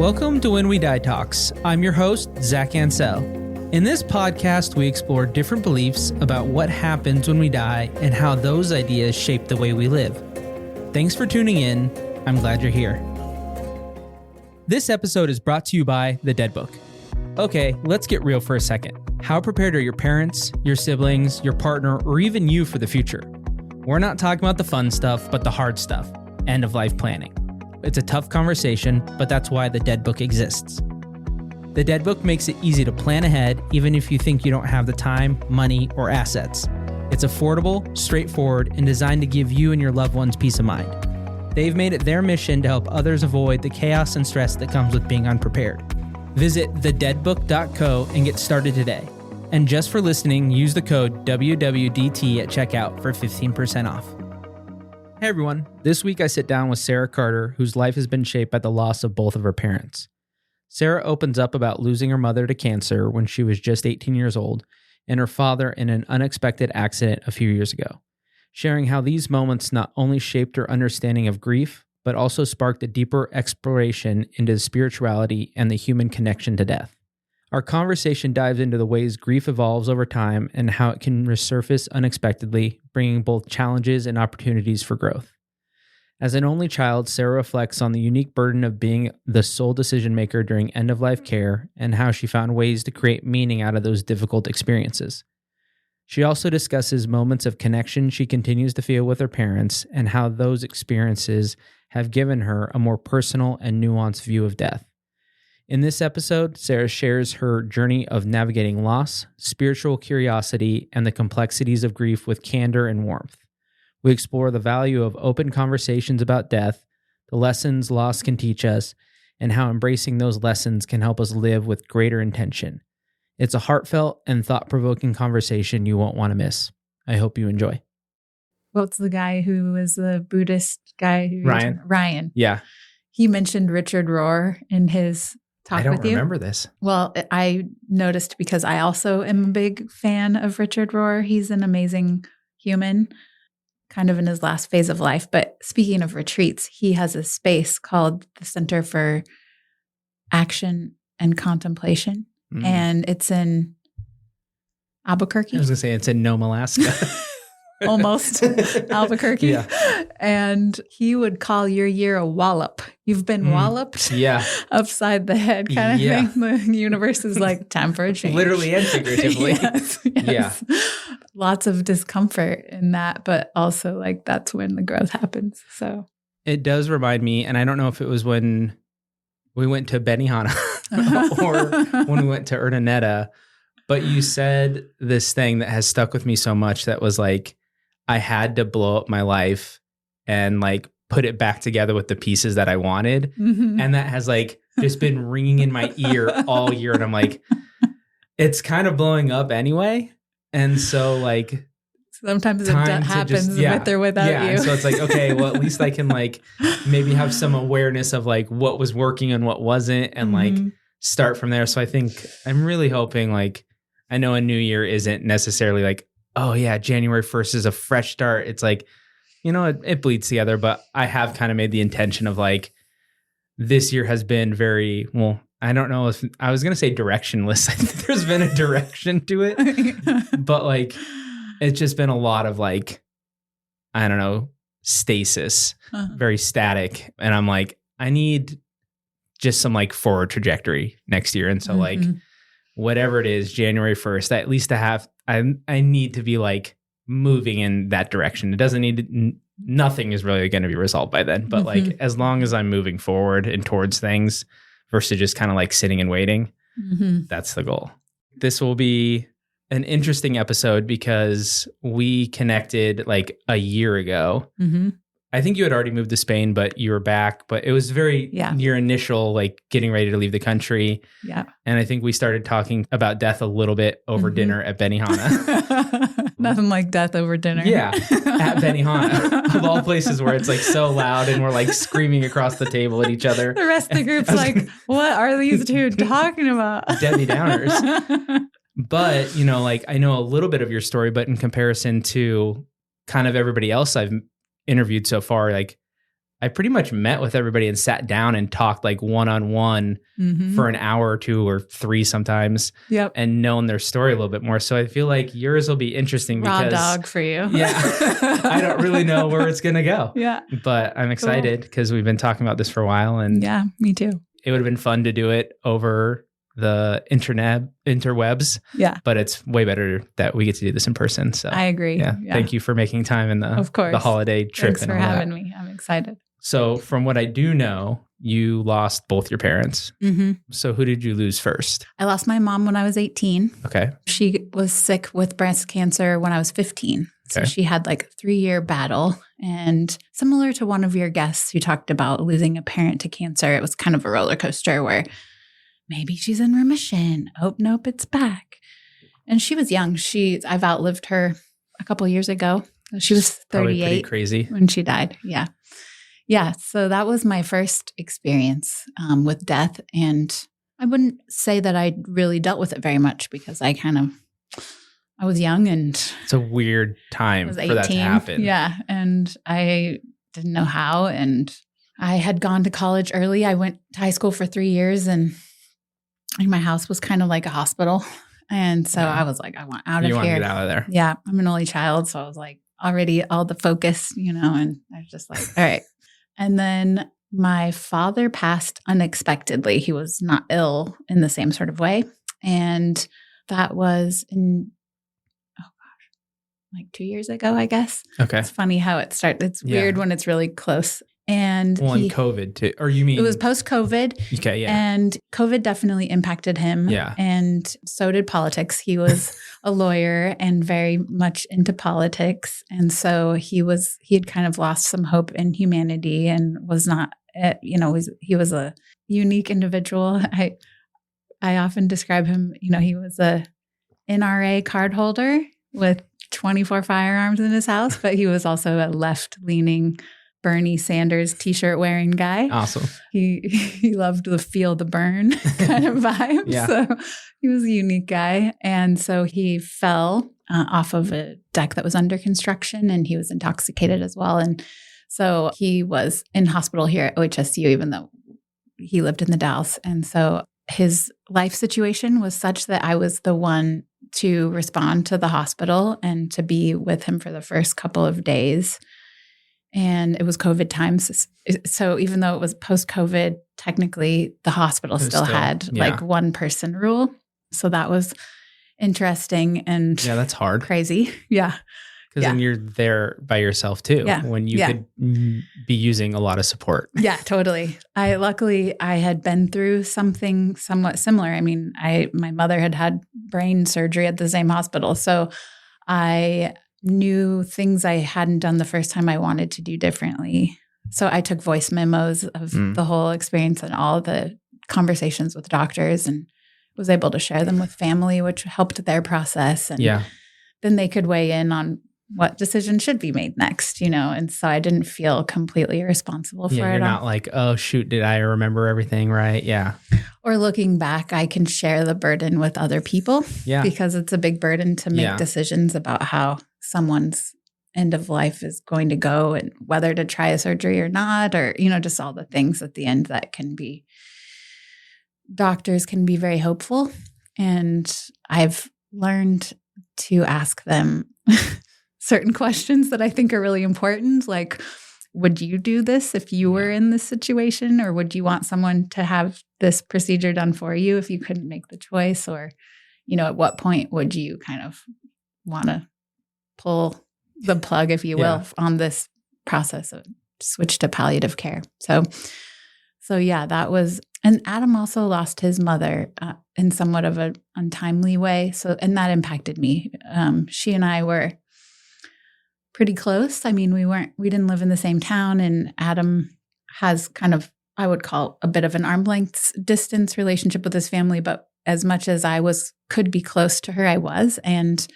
Welcome to When We Die Talks. I'm your host, Zach Ansell. In this podcast, we explore different beliefs about what happens when we die and how those ideas shape the way we live. Thanks for tuning in. I'm glad you're here. This episode is brought to you by The Dead Book. Okay, let's get real for a second. How prepared are your parents, your siblings, your partner, or even you for the future? We're not talking about the fun stuff, but the hard stuff, end-of-life planning. It's a tough conversation, but that's why The Dead Book exists. The Dead Book makes it easy to plan ahead, even if you think you don't have the time, money, or assets. It's affordable, straightforward, and designed to give you and your loved ones peace of mind. They've made it their mission to help others avoid the chaos and stress that comes with being unprepared. Visit thedeadbook.co and get started today. And just for listening, use the code WWDT at checkout for 15% off. Hey everyone, this week I sit down with Sarah Carter, whose life has been shaped by the loss of both of her parents. Sarah opens up about losing her mother to cancer when she was just 18 years old and her father in an unexpected accident a few years ago, sharing how these moments not only shaped her understanding of grief, but also sparked a deeper exploration into spirituality and the human connection to death. Our conversation dives into the ways grief evolves over time and how it can resurface unexpectedly, bringing both challenges and opportunities for growth. As an only child, Sarah reflects on the unique burden of being the sole decision maker during end-of-life care and how she found ways to create meaning out of those difficult experiences. She also discusses moments of connection she continues to feel with her parents and how those experiences have given her a more personal and nuanced view of death. In this episode, Sarah shares her journey of navigating loss, spiritual curiosity, and the complexities of grief with candor and warmth. We explore the value of open conversations about death, the lessons loss can teach us, and how embracing those lessons can help us live with greater intention. It's a heartfelt and thought-provoking conversation you won't want to miss. I hope you enjoy. What's the guy who was the Buddhist guy? Ryan. Yeah. He mentioned Richard Rohr in his talk with you. I don't remember this. Well, I noticed because I also am a big fan of Richard Rohr. He's an amazing human, kind of in his last phase of life. But speaking of retreats, he has a space called the Center for Action and Contemplation. Mm. And it's in Albuquerque. I was going to say it's in Nome, Alaska. Almost Albuquerque. Yeah. And he would call your year a wallop. You've been walloped upside the head kind of thing. The universe is like time for a change. Literally and figuratively. Yes. Yeah. Lots of discomfort in that, but also like that's when the growth happens. So it does remind me, and I don't know if it was when we went to Benihana or when we went to Urdaneta, but you said this thing that has stuck with me so much that was like, I had to blow up my life and like put it back together with the pieces that I wanted. Mm-hmm. And that has like just been ringing in my ear all year. And I'm like, it's kind of blowing up anyway. And so like sometimes it happens with or without you. And so it's like, okay, well, at least I can like maybe have some awareness of like what was working and what wasn't and like start from there. So I think I'm really hoping like, I know a new year isn't necessarily like, oh yeah, January 1st is a fresh start. It's like, you know, it bleeds together, but I have kind of made the intention of like, this year has been very, well, I don't know if I was going to say directionless. I think there's been a direction to it, but like, it's just been a lot of like, I don't know, stasis, very static. And I'm like, I need just some like forward trajectory next year. And so like, whatever it is, January 1st, at least I need to be like moving in that direction. It doesn't need nothing is really going to be resolved by then. But like, as long as I'm moving forward and towards things versus just kind of like sitting and waiting, that's the goal. This will be an interesting episode because we connected like a year ago. I think you had already moved to Spain, but you were back. But it was very your initial like getting ready to leave the country. Yeah. And I think we started talking about death a little bit over dinner at Benihana. Nothing like death over dinner. Yeah. At Benihana. Of all places where it's like so loud and we're like screaming across the table at each other. The rest of the group's like, what are these two talking about? Debbie Downers. But, you know, like I know a little bit of your story, but in comparison to kind of everybody else I've interviewed so far, like I pretty much met with everybody and sat down and talked like one-on-one for an hour or 2 or 3 sometimes. Yep. And known their story a little bit more. So I feel like yours will be interesting Raw because dog for you. Yeah. I don't really know where it's going to go. Yeah. But I'm excited because we've been talking about this for a while, and yeah, me too. it would have been fun to do it over the interwebs. Yeah. But it's way better that we get to do this in person. So I agree. Yeah. Thank you for making time in Of course. the holiday trip. Thanks for having me. I'm excited. So from what I do know, you lost both your parents. Mm-hmm. So who did you lose first? I lost my mom when I was 18. Okay. She was sick with breast cancer when I was 15. So she had like a 3-year battle. And similar to one of your guests who talked about losing a parent to cancer, it was kind of a roller coaster where maybe she's in remission. Oh, nope, it's back. And she was young. I've outlived her a couple years ago. She was 38 Probably pretty crazy when she died. Yeah. Yeah. So that was my first experience with death. And I wouldn't say that I really dealt with it very much because I was young and it's a weird time was for 18. that to happen. Yeah. And I didn't know how. And I had gone to college early. I went to high school for 3 years and my house was kind of like a hospital. And so I was like, I want out of here. You want to get out of there. Yeah. I'm an only child. So I was like already all the focus, and I was just like, all right. And then my father passed unexpectedly. He was not ill in the same sort of way. And that was like 2 years ago, I guess. Okay. It's funny how it starts. It's weird when it's really close. And COVID too. Or you mean it was post-COVID. Okay, yeah. And COVID definitely impacted him. Yeah. And so did politics. He was a lawyer and very much into politics. And so he had kind of lost some hope in humanity and was not, he was a unique individual. I often describe him, he was a NRA card holder with 24 firearms in his house, but he was also a left-leaning Bernie Sanders t-shirt wearing guy. Awesome. He loved the feel the burn kind of vibe. Yeah. So he was a unique guy. And so he fell off of a deck that was under construction and he was intoxicated as well. And so he was in hospital here at OHSU, even though he lived in the Dalles. And so his life situation was such that I was the one to respond to the hospital and to be with him for the first couple of days. And it was COVID times. So even though it was post-COVID, technically the hospital still had like one person rule. So that was interesting and that's hard. Crazy. Yeah. Because then you're there by yourself too. Yeah. When you could be using a lot of support. Yeah, totally. Luckily I had been through something somewhat similar. I mean, my mother had brain surgery at the same hospital. So I knew things I hadn't done the first time I wanted to do differently. So I took voice memos of the whole experience and all the conversations with doctors and was able to share them with family, which helped their process. And then they could weigh in on what decision should be made next, And so I didn't feel completely responsible for it. You're not like, oh, shoot, did I remember everything right? Yeah. Or looking back, I can share the burden with other people. Yeah. Because it's a big burden to make decisions about how someone's end of life is going to go and whether to try a surgery or not, or, just all the things at the end that can be, doctors can be very hopeful. And I've learned to ask them certain questions that I think are really important. Like, would you do this if you were in this situation? Or would you want someone to have this procedure done for you if you couldn't make the choice? Or, at what point would you kind of want to pull the plug, if you will, on this process of switch to palliative care? So that was, and Adam also lost his mother in somewhat of an untimely way. So, and that impacted me. She and I were pretty close. I mean, we didn't live in the same town, and Adam has kind of, I would call a bit of an arm's length distance relationship with his family, but as much as I could be close to her, I was. And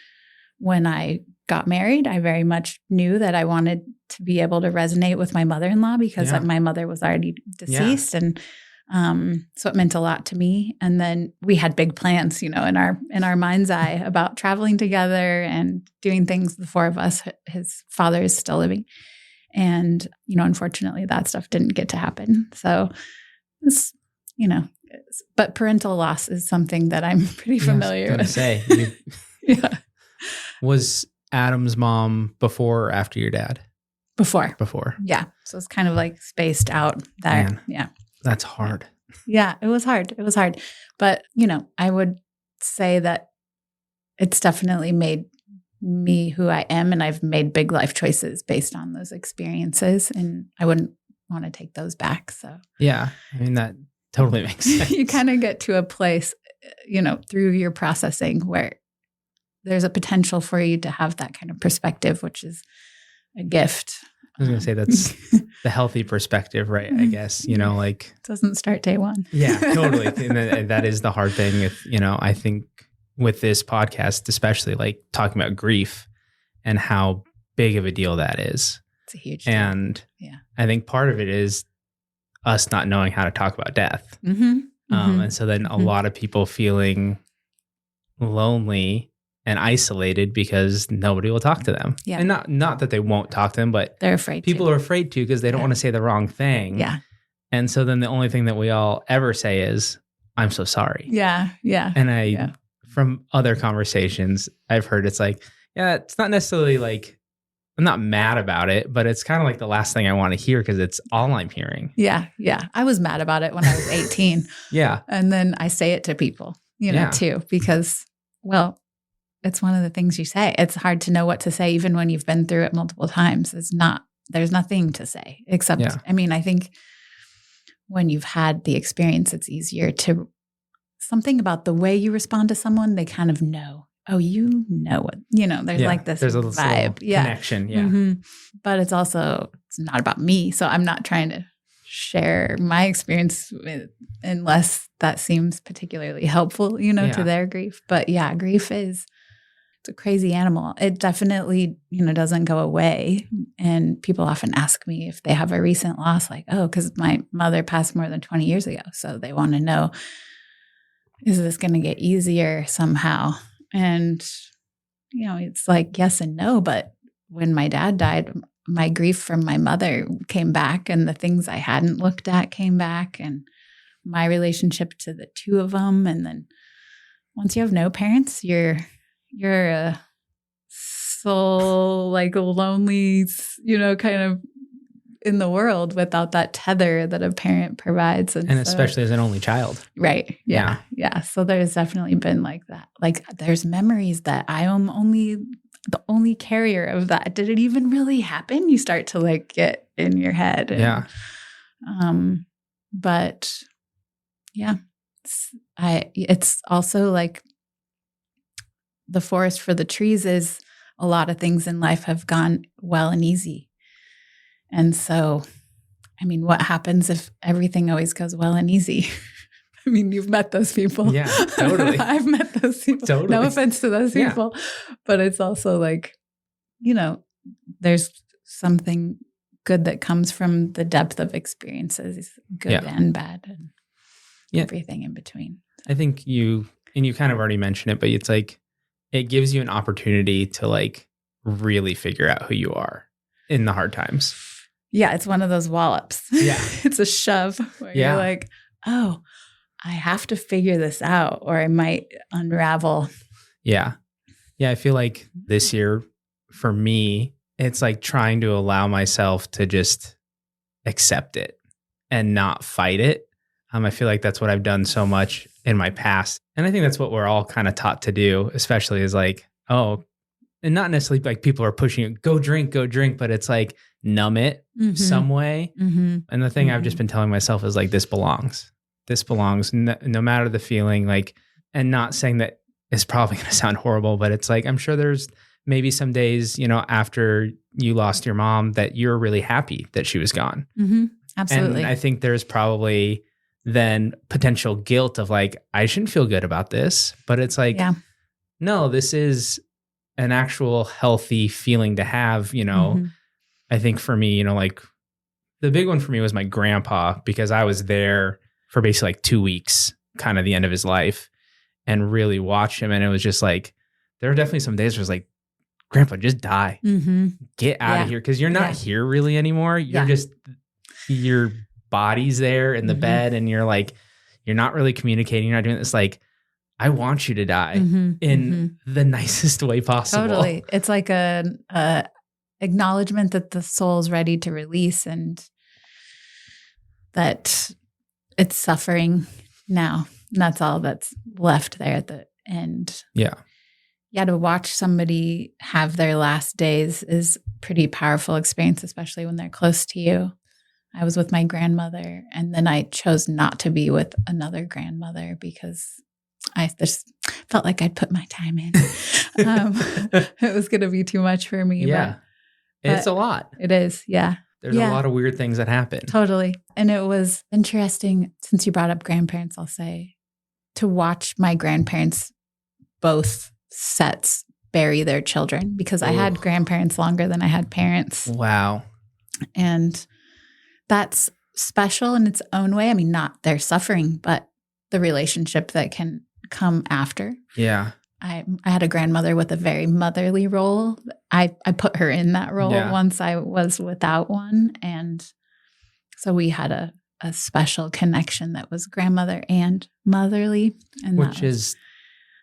when I got married, I very much knew that I wanted to be able to resonate with my mother-in-law because my mother was already deceased. And so it meant a lot to me. And then we had big plans, in our mind's eye about traveling together and doing things, the four of us. His father is still living. And, unfortunately that stuff didn't get to happen. So it's, but parental loss is something that I'm pretty familiar with. Yeah. Was Adam's mom before or after your dad? Before. Yeah. So it's kind of like spaced out there. Man, yeah. That's hard. Yeah, it was hard. But, I would say that it's definitely made me who I am, and I've made big life choices based on those experiences, and I wouldn't want to take those back. So yeah, I mean, that totally makes sense. You kind of get to a place, through your processing where there's a potential for you to have that kind of perspective, which is a gift. I was going to say that's the healthy perspective, right? I guess, like. It doesn't start day one. Yeah, totally. And that is the hard thing with, I think with this podcast, especially like talking about grief and how big of a deal that is. It's a huge deal. And I think part of it is us not knowing how to talk about death. And so then a lot of people feeling lonely and isolated because nobody will talk to them. Yeah. And not that they won't talk to them, but they're afraid. People are afraid to because they don't want to say the wrong thing. Yeah. And so then the only thing that we all ever say is, I'm so sorry. Yeah. Yeah. And from other conversations, I've heard it's like, it's not necessarily like, I'm not mad about it, but it's kind of like the last thing I want to hear because it's all I'm hearing. Yeah. Yeah. I was mad about it when I was 18. Yeah. And then I say it to people, too, because, it's one of the things you say. It's hard to know what to say, even when you've been through it multiple times. There's nothing to say except, I think when you've had the experience, it's easier to, something about the way you respond to someone, they kind of know. Oh, what, there's like this there's a vibe. Connection. Yeah. Mm-hmm. But it's not about me. So I'm not trying to share my experience unless that seems particularly helpful, to their grief. But grief it's a crazy animal. It definitely, doesn't go away. And people often ask me if they have a recent loss, like, oh, because my mother passed more than 20 years ago. So they want to know, is this going to get easier somehow? And, it's like yes and no. But when my dad died, my grief from my mother came back, and the things I hadn't looked at came back, and my relationship to the two of them. And then once you have no parents, you're a soul, like lonely, kind of in the world without that tether that a parent provides. And especially as an only child. Right. Yeah. Yeah. So there's definitely been like that. Like there's memories that I am the only carrier of that. Did it even really happen? You start to like get in your head. And, but yeah, it's also like the forest for the trees is a lot of things in life have gone well and easy. And so, what happens if everything always goes well and easy? You've met those people. Yeah, totally. I've met those people. Totally. No offense to those people. But it's also like, there's something good that comes from the depth of experiences, good and bad, and everything in between. I think you kind of already mentioned it, but it's like, it gives you an opportunity to like really figure out who you are in the hard times. Yeah, it's one of those wallops. Yeah. It's a shove where you're like, oh, I have to figure this out or I might unravel. Yeah. Yeah, I feel like this year for me, it's like trying to allow myself to just accept it and not fight it. I feel like that's what I've done so much in my past. And I think that's what we're all kind of taught to do, especially is like, and not necessarily like people are pushing it, go drink, but it's like numb it some way. Mm-hmm. And the thing I've just been telling myself is like, this belongs no matter the feeling, like, and not saying that it's probably going to sound horrible, but it's like, I'm sure there's maybe some days, after you lost your mom that you're really happy that she was gone. Mm-hmm. Absolutely. And I think there's probably then potential guilt of like, I shouldn't feel good about this, but it's like, no, this is an actual healthy feeling to have, I think for me, like the big one for me was my grandpa, because I was there for basically like 2 weeks, kind of the end of his life, and really watched him. And it was just like, there are definitely some days where it's like, Grandpa, just die. Mm-hmm. Get out of here. Because you're not here really anymore. You're just, your body's there in the bed and you're like, you're not really communicating. You're not doing this. Like, I want you to die in the nicest way possible. Totally. It's like a acknowledgement that the soul's ready to release and that it's suffering now. And that's all that's left there at the end. Yeah. Yeah, to watch somebody have their last days is a pretty powerful experience, especially when they're close to you. I was with my grandmother, and then I chose not to be with another grandmother because I just felt like I'd put my time in. It was going to be too much for me. Yeah. But it's a lot. It is. Yeah. There's a lot of weird things that happen. Totally. And it was interesting, since you brought up grandparents, I'll say, to watch my grandparents both sets bury their children, because I had grandparents longer than I had parents. Wow. And that's special in its own way. I mean, not their suffering, but the relationship that can come after. Yeah. I had a grandmother with a very motherly role. I put her in that role once I was without one. And so we had a special connection that was grandmother and motherly. And which is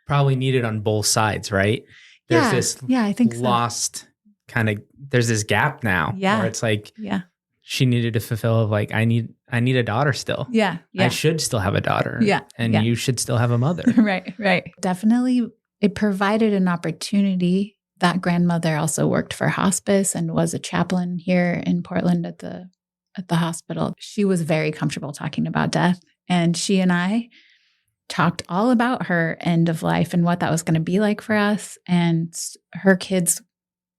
probably needed on both sides, right? There's this I think lost kind of, there's this gap now where it's like, she needed to fulfill like, I need a daughter still. Yeah. I should still have a daughter. Yeah. And you should still have a mother. Right. Definitely. It provided an opportunity. That grandmother also worked for hospice and was a chaplain here in Portland at the hospital. She was very comfortable talking about death. And she and I talked all about her end of life and what that was going to be like for us. And her kids,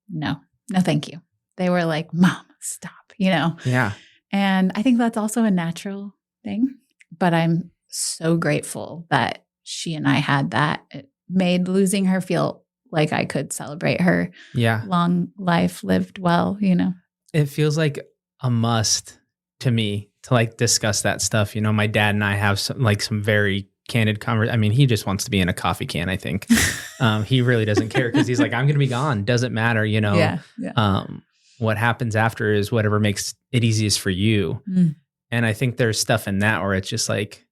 no, thank you. They were like, Mom, stop, Yeah. And I think that's also a natural thing. But I'm so grateful that she and I had that. It made losing her feel like I could celebrate her long life lived well, It feels like a must to me to like discuss that stuff. My dad and I have some very candid conversation. I mean, he just wants to be in a coffee can, I think. He really doesn't care because he's like, I'm going to be gone. Doesn't matter, What happens after is whatever makes it easiest for you. Mm. And I think there's stuff in that where it's just like,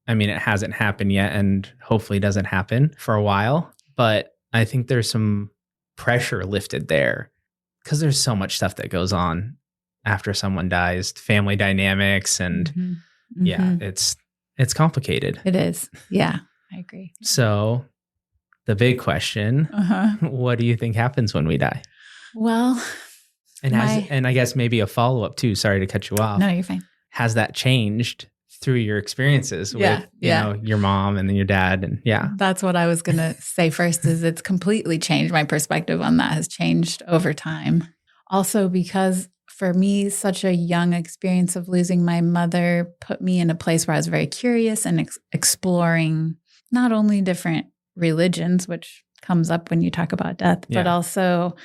I mean, it hasn't happened yet and hopefully doesn't happen for a while. But I think there's some pressure lifted there because there's so much stuff that goes on after someone dies, family dynamics. And it's complicated. It is. Yeah, I agree. So the big question, what do you think happens when we die? Well, and I guess maybe a follow-up too. Sorry to cut you off. No, you're fine. Has that changed through your experiences with your mom and then your dad? And that's what I was going to say first is it's completely changed. My perspective on that has changed over time. Also because for me, such a young experience of losing my mother put me in a place where I was very curious and exploring not only different religions, which comes up when you talk about death, but also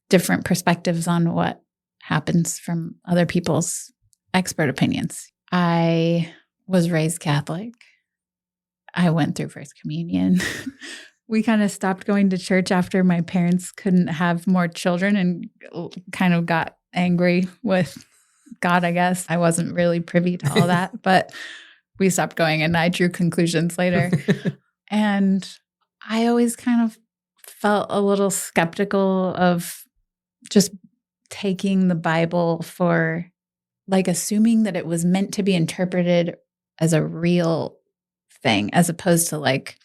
different perspectives on what happens from other people's expert opinions. I was raised Catholic. I went through First Communion. We kind of stopped going to church after my parents couldn't have more children and kind of got angry with God, I guess. I wasn't really privy to all that, but we stopped going and I drew conclusions later. And I always kind of felt a little skeptical of just taking the Bible for like assuming that it was meant to be interpreted as a real thing as opposed to like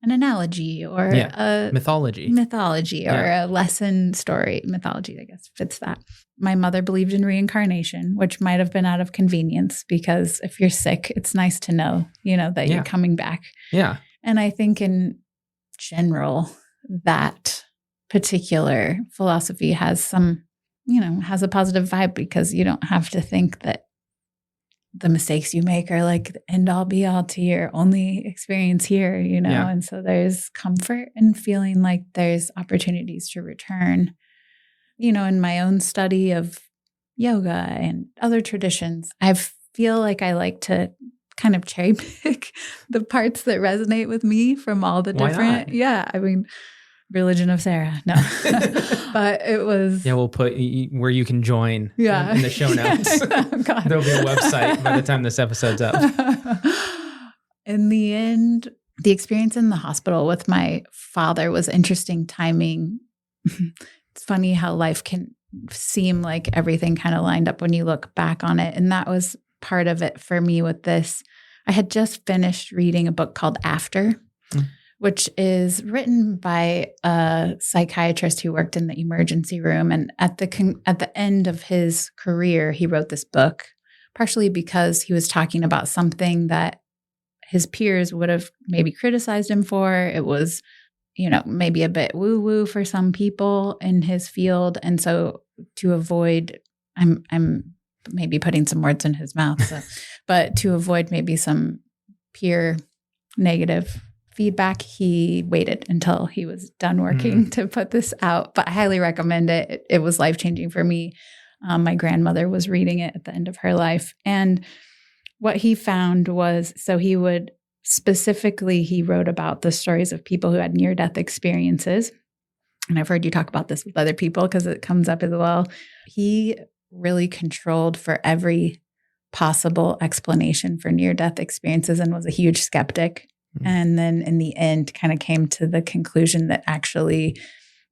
an analogy or a mythology or a lesson story. Mythology, I guess, fits that. My mother believed in reincarnation, which might have been out of convenience because if you're sick, it's nice to know, that you're coming back. Yeah. And I think in general, that particular philosophy has some, has a positive vibe because you don't have to think that the mistakes you make are like the end all be all to your only experience here, and so there's comfort in feeling like there's opportunities to return. In my own study of yoga and other traditions, I feel like I like to kind of cherry pick the parts that resonate with me from all the different. Yeah. I mean, Religion of Sarah. No, but it was. Yeah, we'll put where you can join in the show notes. God. There'll be a website by the time this episode's up. In the end, the experience in the hospital with my father was interesting timing. It's funny how life can seem like everything kind of lined up when you look back on it. And that was part of it for me with this. I had just finished reading a book called After, which is written by a psychiatrist who worked in the emergency room. And at the end of his career, he wrote this book, partially because he was talking about something that his peers would have maybe criticized him for. It was, maybe a bit woo-woo for some people in his field. And so to avoid, I'm maybe putting some words in his mouth, but to avoid maybe some peer negative feedback, he waited until he was done working to put this out. But I highly recommend it. It was life-changing for me. My grandmother was reading it at the end of her life. And what he found was, so he wrote about the stories of people who had near-death experiences. And I've heard you talk about this with other people because it comes up as well. He really controlled for every possible explanation for near-death experiences and was a huge skeptic. And then in the end, kind of came to the conclusion that actually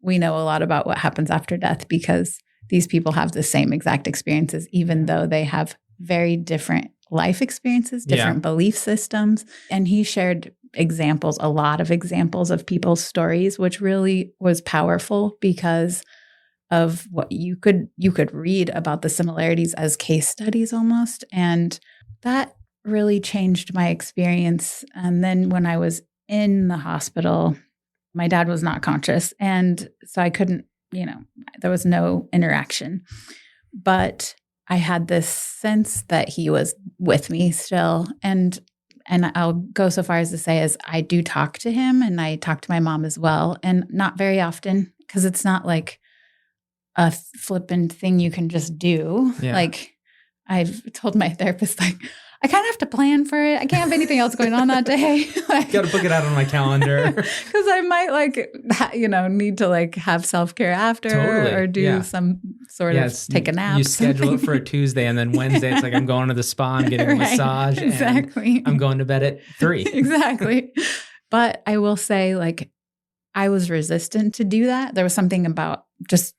we know a lot about what happens after death because these people have the same exact experiences, even though they have very different life experiences, different belief systems. And he shared a lot of examples of people's stories, which really was powerful because of what you could read about the similarities as case studies almost. And that really changed my experience. And then when I was in the hospital, my dad was not conscious. And so I couldn't, there was no interaction. But I had this sense that he was with me still. And I'll go so far as to say as I do talk to him and I talk to my mom as well. And not very often because it's not like a flippant thing you can just do. Yeah. Like I've told my therapist, I kind of have to plan for it. I can't have anything else going on that day. Got to book it out on my calendar. Because I might need to have self-care after or do some sort of take a nap. You schedule it for a Tuesday and then Wednesday it's like I'm going to the spa, I'm getting a massage. Exactly. And I'm going to bed at 3. Exactly. But I will say I was resistant to do that. There was something about just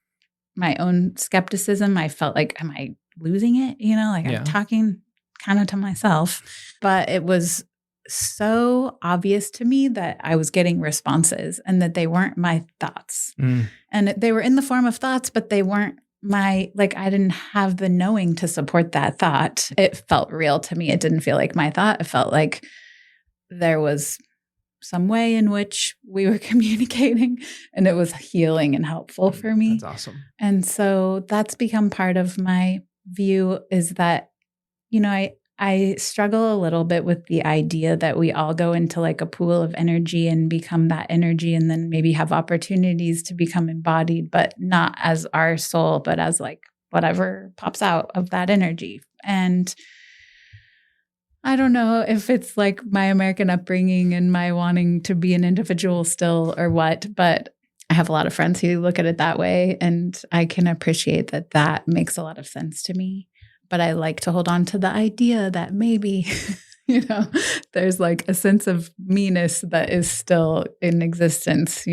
my own skepticism. I felt like, am I losing it? I'm talking kind of to myself, but it was so obvious to me that I was getting responses and that they weren't my thoughts. And they were in the form of thoughts, but they weren't I didn't have the knowing to support that thought. It felt real to me. It didn't feel like my thought. It felt like there was some way in which we were communicating and it was healing and helpful for me. That's awesome. And so that's become part of my view is that I struggle a little bit with the idea that we all go into a pool of energy and become that energy and then maybe have opportunities to become embodied, but not as our soul, but as whatever pops out of that energy. And I don't know if it's my American upbringing and my wanting to be an individual still or what, but I have a lot of friends who look at it that way. And I can appreciate that makes a lot of sense to me. But I like to hold on to the idea that maybe, there's a sense of me-ness that is still in existence,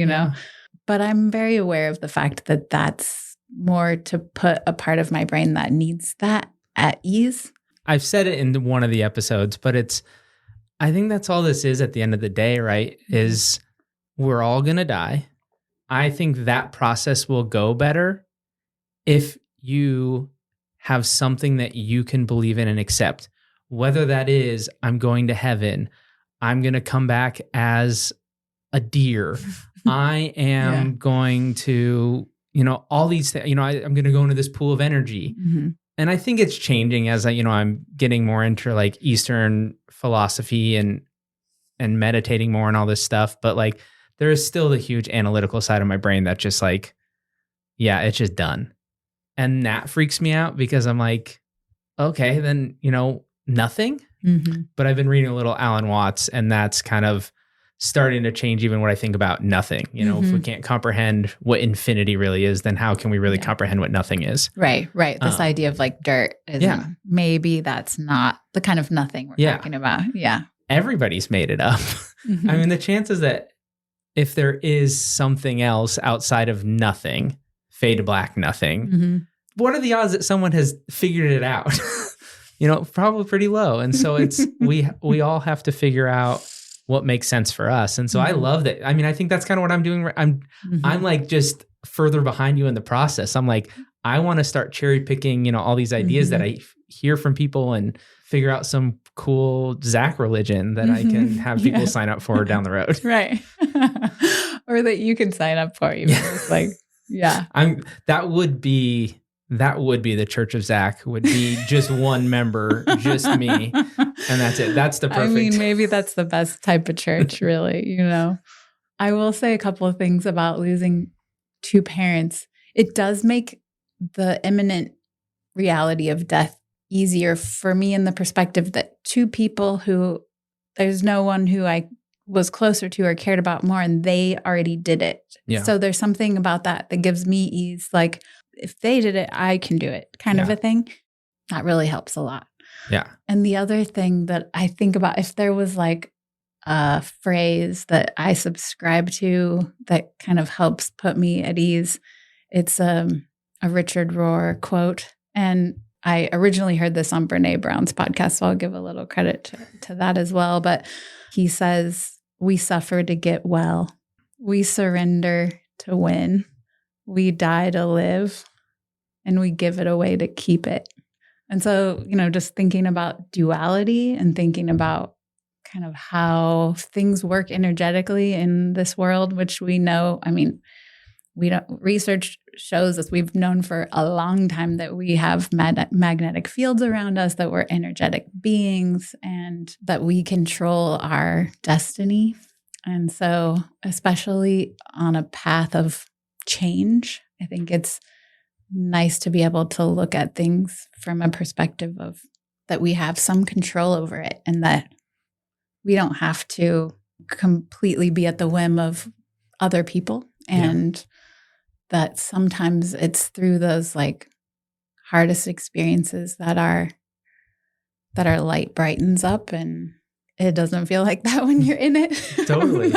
But I'm very aware of the fact that that's more to put a part of my brain that needs that at ease. I've said it in one of the episodes, but I think that's all this is at the end of the day, right? Is we're all going to die. I think that process will go better if you have something that you can believe in and accept, whether that is, I'm going to heaven, I'm going to come back as a deer, I am going to, all these things, I'm going to go into this pool of energy. Mm-hmm. And I think it's changing as I'm getting more into Eastern philosophy and meditating more and all this stuff. But there is still the huge analytical side of my brain that just it's just done. And that freaks me out because I'm okay, then, nothing. Mm-hmm. But I've been reading a little Alan Watts, and that's kind of starting to change even what I think about nothing. If we can't comprehend what infinity really is, then how can we really comprehend what nothing is? Right. This idea of like dirt isn't, maybe that's not the kind of nothing we're talking about. Yeah. Everybody's made it up. I mean, the chances that if there is something else outside of nothing, fade to black nothing, what are the odds that someone has figured it out? Probably pretty low. And so it's, we all have to figure out what makes sense for us. And so I love that. I mean, I think that's kind of what I'm doing. I'm like just further behind you in the process. I'm like, I want to start cherry picking, all these ideas that I hear from people and figure out some cool Zach religion that I can have people sign up for down the road. Right. Or that you can sign up for. Even. It's like, that would be the Church of Zach, would be just one member, just me. And that's it. That's the perfect. I mean, maybe that's the best type of church, really, I will say a couple of things about losing two parents. It does make the imminent reality of death easier for me in the perspective that two people who there's no one who I was closer to or cared about more, and they already did it. Yeah. So there's something about that gives me ease. Like, if they did it, I can do it kind of a thing. That really helps a lot. Yeah. And the other thing that I think about, if there was like a phrase that I subscribe to that kind of helps put me at ease, it's a Richard Rohr quote. And I originally heard this on Brene Brown's podcast, so I'll give a little credit to that as well. But he says, "We suffer to get well. We surrender to win. We die to live, and we give it away to keep it." And so, just thinking about duality and thinking about kind of how things work energetically in this world, which we know, research shows us, we've known for a long time that we have magnetic fields around us, that we're energetic beings, and that we control our destiny. And so, especially on a path of change, I think it's nice to be able to look at things from a perspective of that we have some control over it, and that we don't have to completely be at the whim of other people. And that sometimes it's through those like hardest experiences that our light brightens up, and it doesn't feel like that when you're in it. Totally.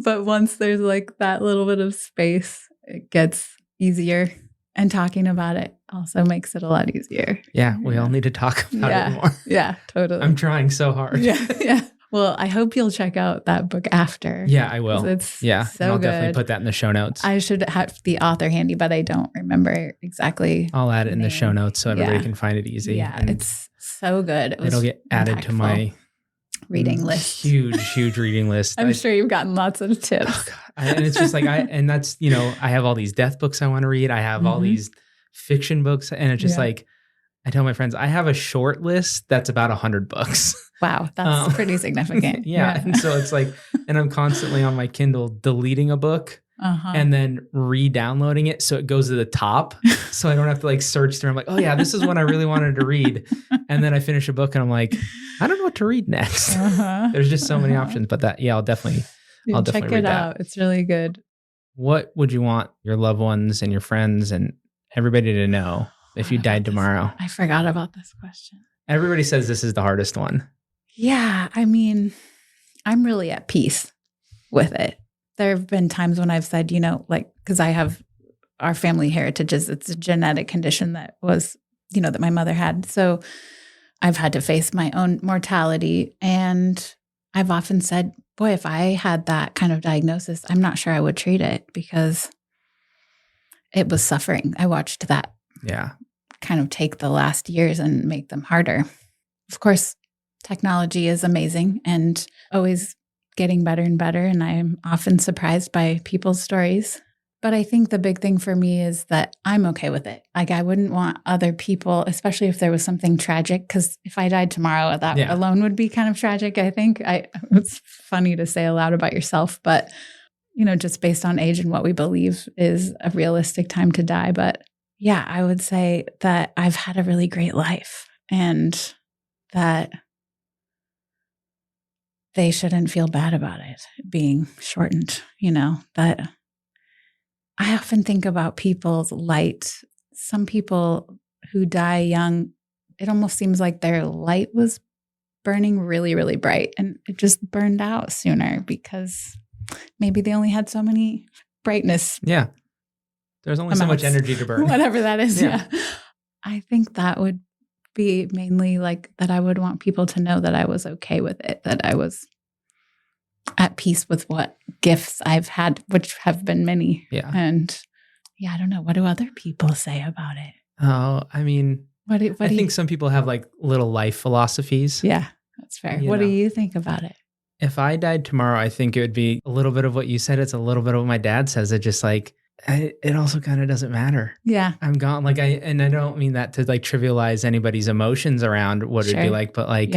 but once there's like that little bit of space, it gets easier. And talking about it also makes it a lot easier. Yeah, we all need to talk about it more. Yeah, totally. I'm trying so hard. Yeah. Well, I hope you'll check out that book after. Yeah, I will. It's so and I'll good. definitely put that in the show notes. I should have the author handy, but I don't remember exactly. I'll add it in the show notes so everybody can find it easy. Yeah, it's so good. It'll get added to my reading list. Huge reading list. I'm sure you've gotten lots of tips. Oh God. And it's just like, and that's, I have all these death books I want to read. I have all these fiction books. And it's just like, I tell my friends, I have a short list that's about 100 books. Wow. That's pretty significant. Yeah. And so it's like, and I'm constantly on my Kindle deleting a book and then re-downloading it so it goes to the top. So I don't have to like search through. I'm like, oh yeah, this is one I really wanted to read. And then I finish a book and I'm like, I don't know what to read next. There's just so many options. But I'll definitely check it out. It's really good. What would you want your loved ones and your friends and everybody to know if you died tomorrow? I forgot about this question. Everybody says this is the hardest one. Yeah. I'm really at peace with it. There have been times when I've said, because I have our family heritages, it's a genetic condition that was, that my mother had. So I've had to face my own mortality. And I've often said, boy, if I had that kind of diagnosis, I'm not sure I would treat it because it was suffering. I watched that kind of take the last years and make them harder. Of course, technology is amazing and always getting better and better. And I'm often surprised by people's stories. But I think the big thing for me is that I'm okay with it. Like, I wouldn't want other people, especially if there was something tragic, because if I died tomorrow, that alone would be kind of tragic, I think. It's funny to say aloud about yourself, but, just based on age and what we believe is a realistic time to die. But yeah, I would say that I've had a really great life and that they shouldn't feel bad about it being shortened, that I often think about people's light. Some people who die young, it almost seems like their light was burning really, really bright and it just burned out sooner because maybe they only had so many brightness. Yeah. There's only so much energy to burn. Whatever that is. Yeah. I think that would be mainly like that I would want people to know that I was okay with it, that I was at peace with what gifts I've had, which have been many. Yeah. And I don't know. What do other people say about it? Oh, I mean, I think some people have like little life philosophies. Yeah, that's fair. What do you think about it? If I died tomorrow, I think it would be a little bit of what you said. It's a little bit of what my dad says. It just like, it also kind of doesn't matter. Yeah. I'm gone. Like and I don't mean that to like trivialize anybody's emotions around what it'd be like, but like,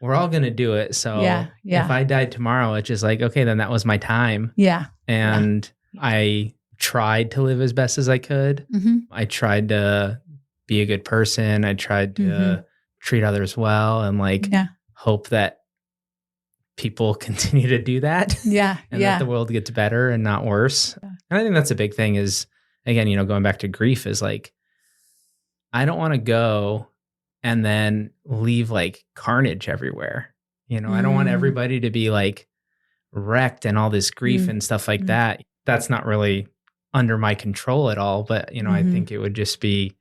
we're all going to do it. So if I died tomorrow, it's just like, okay, then that was my time. Yeah. And I tried to live as best as I could. Mm-hmm. I tried to be a good person. I tried to treat others well and like hope that people continue to do that. Yeah. And that the world gets better and not worse. Yeah. And I think that's a big thing is, again, going back to grief is like, I don't want to go and then leave like carnage everywhere. I don't want everybody to be like wrecked and all this grief and stuff like that. That's not really under my control at all. But, I think it would just be,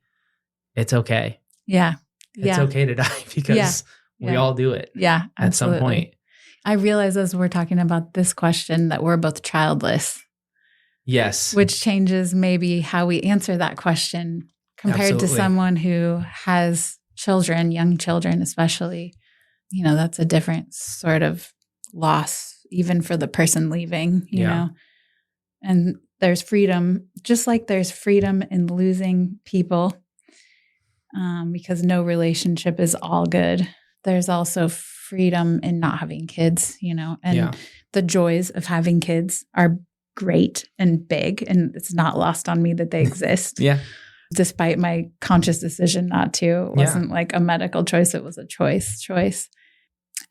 it's okay. Yeah. It's okay to die because we all do it. Yeah. At some point. I realize as we're talking about this question that we're both childless. Yes. Which changes maybe how we answer that question compared to someone who has children, young children especially. That's a different sort of loss, even for the person leaving, you know. And there's freedom, just like there's freedom in losing people, because no relationship is all good. There's also freedom in not having kids, and the joys of having kids are great and big, and it's not lost on me that they exist. Despite my conscious decision not to. It wasn't like a medical choice, it was a choice.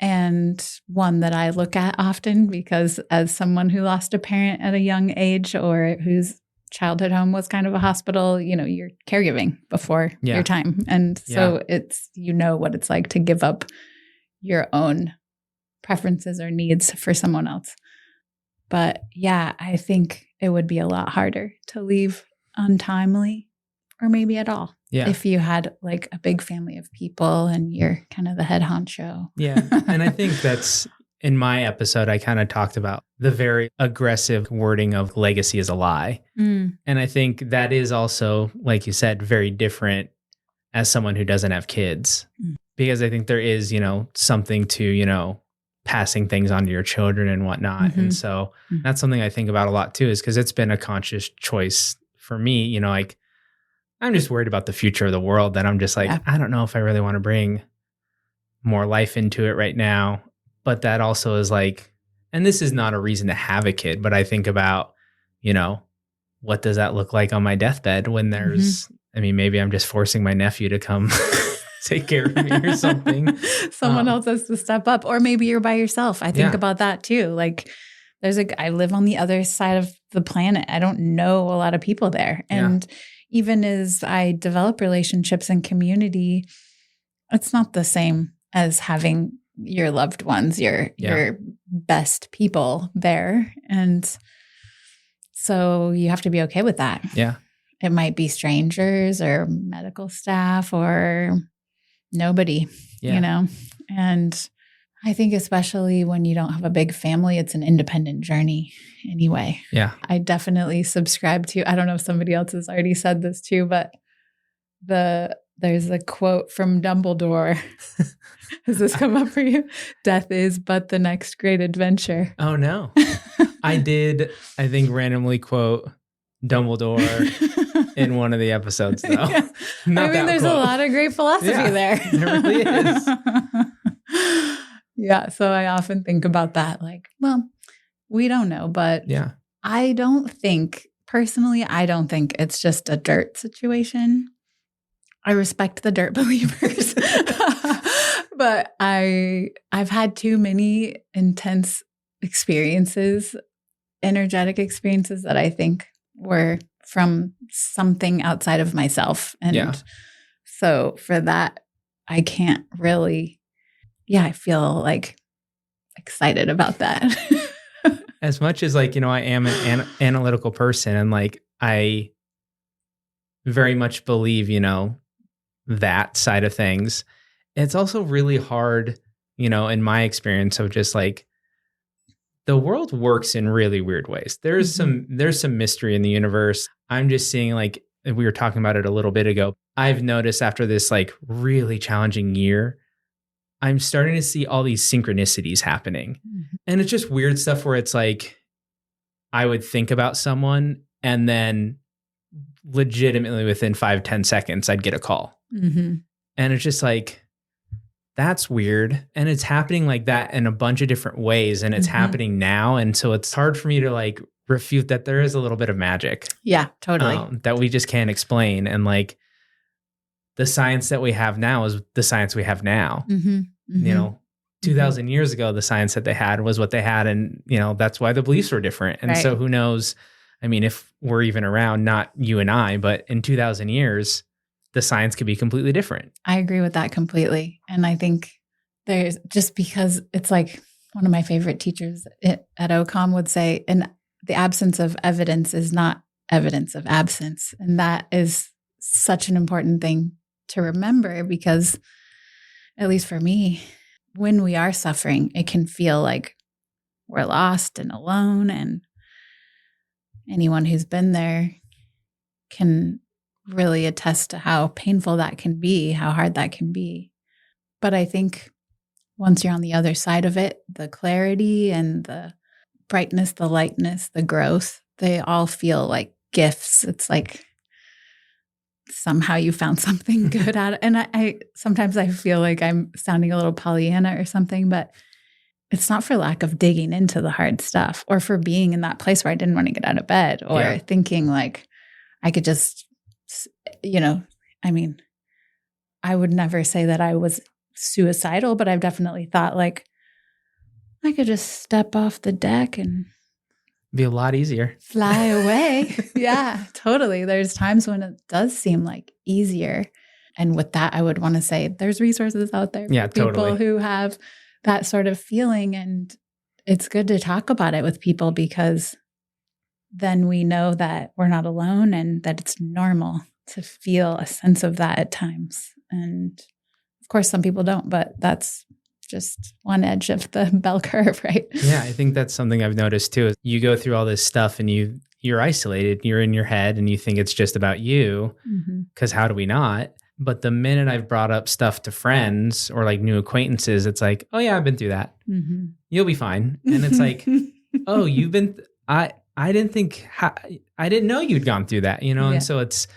And one that I look at often because as someone who lost a parent at a young age or whose childhood home was kind of a hospital, you're caregiving before your time. And so it's, what it's like to give up your own preferences or needs for someone else. But I think it would be a lot harder to leave untimely or maybe at all. If you had like a big family of people and you're kind of the head honcho. And I think that's in my episode, I kind of talked about the very aggressive wording of legacy is a lie. And I think that is also, like you said, very different as someone who doesn't have kids. Because I think there is, something to, passing things on to your children and whatnot. And so that's something I think about a lot too, is because it's been a conscious choice for me, like, I'm just worried about the future of the world that I'm just like, I don't know if I really want to bring more life into it right now. But that also is like, and this is not a reason to have a kid, but I think about, what does that look like on my deathbed when there's, I mean, maybe I'm just forcing my nephew to come take care of me or something. Someone else has to step up, or maybe you're by yourself. I think about that too. Like I live on the other side of the planet. I don't know a lot of people there. And even as I develop relationships and community, it's not the same as having your loved ones, your best people there. And so you have to be okay with that. It might be strangers or medical staff or nobody, and I think especially when you don't have a big family, it's an independent journey anyway. I definitely subscribe to, I don't know if somebody else has already said this too, but there's a quote from Dumbledore. Has this come up for you? Death is but the next great adventure. Oh no. I did, I think, randomly quote Dumbledore in one of the episodes though. There's a lot of great philosophy there. There really is. So I often think about that, like, well, we don't know, but I don't think it's just a dirt situation. I respect the dirt believers, But I've had too many intense experiences, energetic experiences that I think were from something outside of myself. And so for that, I can't really, I feel like excited about that. As much as like, I am an analytical person and like, I very much believe, that side of things. It's also really hard, in my experience of just like, the world works in really weird ways. There's some mystery in the universe. I'm just seeing, like, we were talking about it a little bit ago. I've noticed after this like really challenging year, I'm starting to see all these synchronicities happening. And it's just weird stuff where it's like, I would think about someone and then legitimately within 5-10 seconds, I'd get a call. And it's just like, that's weird. And it's happening like that in a bunch of different ways. And it's happening now. And so it's hard for me to like refute that there is a little bit of magic. Yeah, totally. That we just can't explain. And like the science that we have now is the science we have now. 2,000 years ago, the science that they had was what they had. And, that's why the beliefs were different. And so who knows, I mean, if we're even around, not you and I, but in 2,000 years, the science could be completely different. I agree with that completely. And I think there's just because it's like one of my favorite teachers at OCOM would say, and the absence of evidence is not evidence of absence. And that is such an important thing to remember because, at least for me, when we are suffering, it can feel like we're lost and alone. And anyone who's been there can really attest to how painful that can be, how hard that can be. But I think once you're on the other side of it, the clarity and the brightness, the lightness, the growth, they all feel like gifts. It's like somehow you found something good out of it. And I sometimes I feel like I'm sounding a little Pollyanna or something, but it's not for lack of digging into the hard stuff or for being in that place where I didn't want to get out of bed or thinking like I could just, I mean, I would never say that I was suicidal, but I've definitely thought like I could just step off the deck and be a lot easier. Fly away. Yeah, totally. There's times when it does seem like easier. And with that, I would want to say there's resources out there for people who have that sort of feeling. And it's good to talk about it with people because then we know that we're not alone and that it's normal to feel a sense of that at times. And of course, some people don't, but that's just one edge of the bell curve, right? Yeah, I think that's something I've noticed too. You go through all this stuff and you're isolated, you're in your head and you think it's just about you because how do we not? But the minute I've brought up stuff to friends or like new acquaintances, it's like, oh yeah, I've been through that. You'll be fine. And it's like, oh, you've been, I didn't think, I didn't know you'd gone through that, And so it's,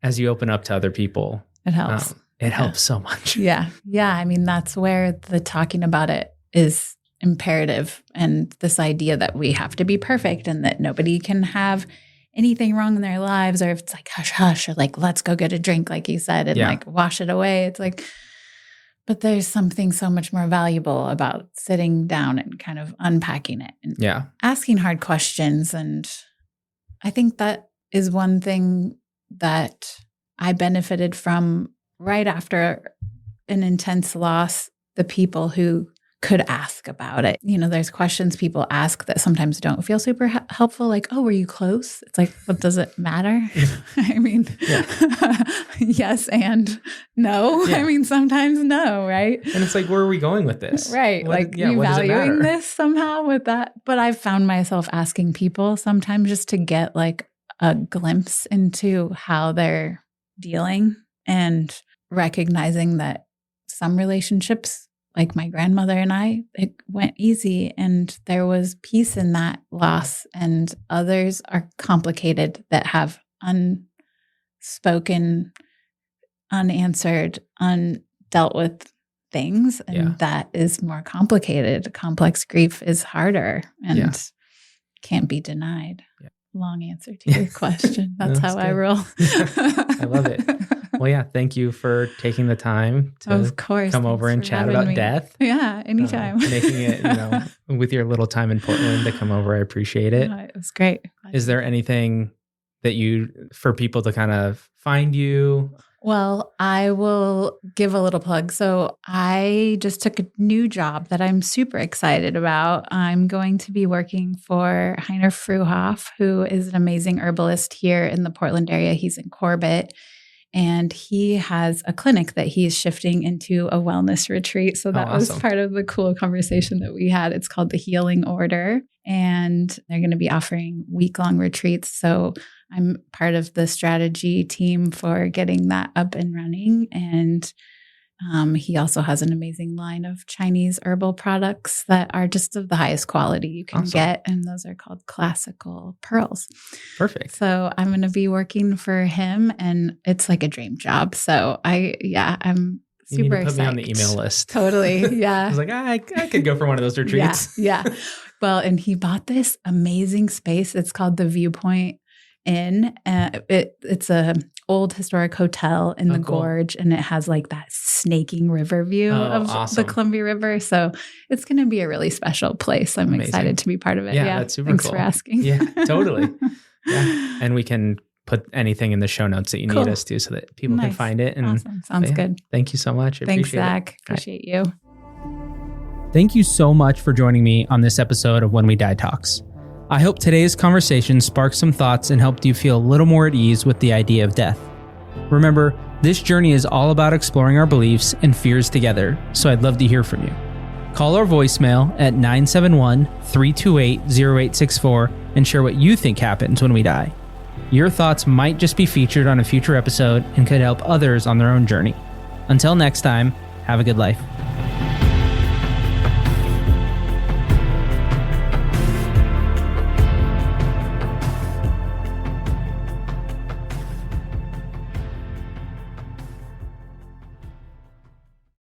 as you open up to other people, it helps. It helps so much. Yeah. Yeah. I mean, that's where the talking about it is imperative. And this idea that we have to be perfect and that nobody can have anything wrong in their lives, or if it's like, hush, hush, or like, let's go get a drink, like you said, and like wash it away. It's like, but there's something so much more valuable about sitting down and kind of unpacking it and asking hard questions. And I think that is one thing that I benefited from right after an intense loss, the people who could ask about it. There's questions people ask that sometimes don't feel super helpful. Like, oh, were you close? It's like, what does it matter? I mean, yes and no. I mean, sometimes no, right? And it's like, where are we going with this? Right. You valuing this somehow with that. But I've found myself asking people sometimes just to get like a glimpse into how they're dealing and recognizing that some relationships, like my grandmother and I, it went easy and there was peace in that loss, and others are complicated that have unspoken, unanswered, undealt with things, and that is more complicated. Complex grief is harder and can't be denied. Long answer to your question. That's how I roll. I love it. Well, yeah, thank you for taking the time to Of course. come over and Thanks for chat having about me. death. Yeah, anytime. Making it, with your little time in Portland to come over. I appreciate it. It was great. Is there anything that for people to kind of find you? Well, I will give a little plug. So I just took a new job that I'm super excited about. I'm going to be working for Heiner Fruhoff, who is an amazing herbalist here in the Portland area. He's in Corbett. And he has a clinic that he's shifting into a wellness retreat. So that was part of the cool conversation that we had. It's called the Healing Order. And they're going to be offering week-long retreats. So I'm part of the strategy team for getting that up and running. And he also has an amazing line of Chinese herbal products that are just of the highest quality you can get. And those are called classical pearls. Perfect. So I'm going to be working for him, and it's like a dream job. So I'm super excited. Put me on the email list. Totally. Yeah. I was like, I could go for one of those retreats. Yeah. Well, and he bought this amazing space. It's called the Viewpoint Inn. It's a old historic hotel in the gorge, and it has like that snaking river view of the Columbia River. So it's going to be a really special place. I'm excited to be part of it. Yeah, that's super Thanks cool. for asking. Yeah, totally. Yeah. And we can put anything in the show notes that you need us to so that people can find it. And awesome. Sounds good. Thank you so much. Thanks, Zach. Appreciate you. Thank you so much for joining me on this episode of When We Die Talks. I hope today's conversation sparked some thoughts and helped you feel a little more at ease with the idea of death. Remember, this journey is all about exploring our beliefs and fears together, so I'd love to hear from you. Call our voicemail at 971-328-0864 and share what you think happens when we die. Your thoughts might just be featured on a future episode and could help others on their own journey. Until next time, have a good life.